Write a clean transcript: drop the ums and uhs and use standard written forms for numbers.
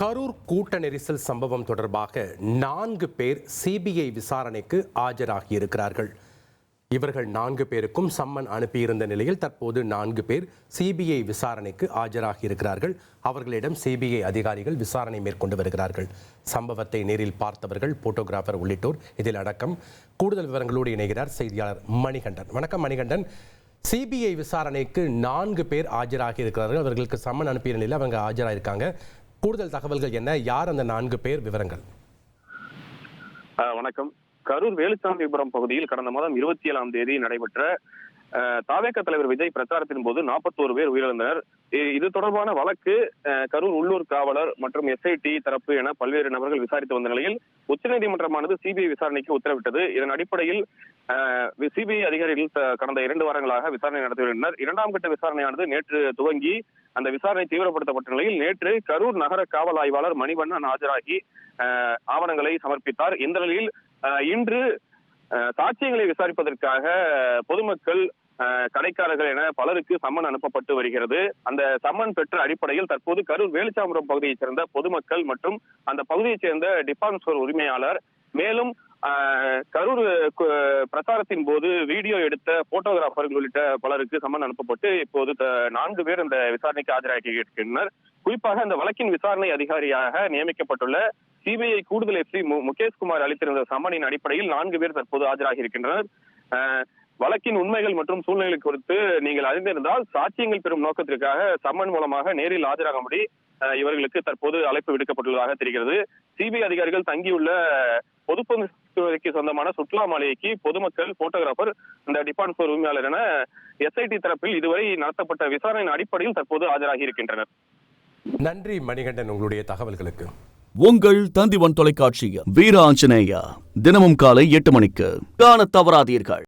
கரூர் கூட்ட நெரிசல் சம்பவம் தொடர்பாக 4 பேர் சிபிஐ விசாரணைக்கு ஆஜராகியிருக்கிறார்கள். இவர்கள் 4 பேருக்கும் சம்மன் அனுப்பியிருந்த நிலையில் தற்போது 4 பேர் சிபிஐ விசாரணைக்கு ஆஜராகியிருக்கிறார்கள். அவர்களிடம் சிபிஐ அதிகாரிகள் விசாரணை மேற்கொண்டு வருகிறார்கள். சம்பவத்தை நேரில் பார்த்தவர்கள், போட்டோகிராஃபர் உள்ளிட்டோர் இதில் அடக்கம். கூடுதல் விவரங்களோடு இணைகிறார் செய்தியாளர் மணிகண்டன். வணக்கம் மணிகண்டன். சிபிஐ விசாரணைக்கு 4 பேர் ஆஜராகி இருக்கிறார்கள். அவர்களுக்கு சம்மன் அனுப்பிய நிலையில் அவங்க ஆஜராயிருக்காங்க. கூடுதல் தகவல்கள் என்ன? யார் அந்த 4 பேர்? விவரங்கள். வணக்கம். கரூர் வேலுச்சாமிபுரம் பகுதியில் கடந்த மாதம் 27ஆம் தேதி நடைபெற்ற தாவேக தலைவர் விஜய் பிரச்சாரத்தின் போது 41 பேர் உயிரிழந்தனர். இது தொடர்பான வழக்கு கரூர் உள்ளூர் காவலர் மற்றும் SIT தரப்பு என பல்வேறு நபர்கள் விசாரித்து வந்த நிலையில் உச்சநீதிமன்றமானது சிபிஐ விசாரணைக்கு உத்தரவிட்டது. இதன் அடிப்படையில் சிபிஐ அதிகாரிகள் கடந்த 2 வாரங்களாக விசாரணை நடத்தி வருகின்றனர். 2ஆம் கட்ட விசாரணையானது நேற்று துவங்கி அந்த விசாரணை தீவிரப்படுத்தப்பட்ட நிலையில் நேற்று கரூர் நகர காவல் ஆய்வாளர் மணிவண்ணன் ஆஜராகி ஆவணங்களை சமர்ப்பித்தார். இந்த நிலையில் இன்று சாட்சியங்களை விசாரிப்பதற்காக பொதுமக்கள், கடைக்காரர்கள் என பலருக்கு சம்மன் அனுப்பப்பட்டு வருகிறது. அந்த சம்மன் பெற்ற அடிப்படையில் தற்போது கரூர் வேலுச்சாமிபுரம் பகுதியைச் சேர்ந்த பொதுமக்கள் மற்றும் அந்த பகுதியைச் சேர்ந்த டிபார்ட்மெண்ட் ஸ்டோர் உரிமையாளர், மேலும் கரூர் பிரச்சாரத்தின் போது வீடியோ எடுத்த போட்டோகிராஃபர்கள் உள்ளிட்ட பலருக்கு சம்மன் அனுப்பப்பட்டு இப்போது 4 பேர் இந்த விசாரணைக்கு ஆஜராகி இருக்கின்றனர். குறிப்பாக அந்த வழக்கின் விசாரணை அதிகாரியாக நியமிக்கப்பட்டுள்ள சிபிஐ கூடுதல் SP முகேஷ்குமார் அளித்திருந்த சம்மனின் அடிப்படையில் 4 பேர் தற்போது ஆஜராகி இருக்கின்றனர். வழக்கின் உண்மைகள் மற்றும் சூழ்நிலை குறித்து நீங்கள் அறிந்திருந்தால் சாட்சியங்கள் பெறும் நோக்கத்திற்காக சம்மன் மூலமாக நேரில் ஆஜராகும்படி இவர்களுக்கு தற்போது அழைப்பு விடுக்கப்பட்டுள்ளதாக தெரிகிறது. சிபிஐ அதிகாரிகள் தங்கியுள்ள பொதுப்பணித்துறைக்கு சொந்தமான சுற்றுலா மாளிகைக்கு பொதுமக்கள், போட்டோகிராஃபர், இந்த டிபார்ட்மெண்ட் ஸ்டோர் உரிமையாளர் என SIT தரப்பில் இதுவரை நடத்தப்பட்ட விசாரணையின் அடிப்படையில் தற்போது ஆஜராகி இருக்கின்றனர். நன்றி மணிகண்டன், உங்களுடைய தகவல்களுக்கு. உங்கள் தந்திவன் தொலைக்காட்சியில் வீர ஆஞ்சநேயா தினமும் காலை 8 மணிக்கு காண தவறாதீர்கள்.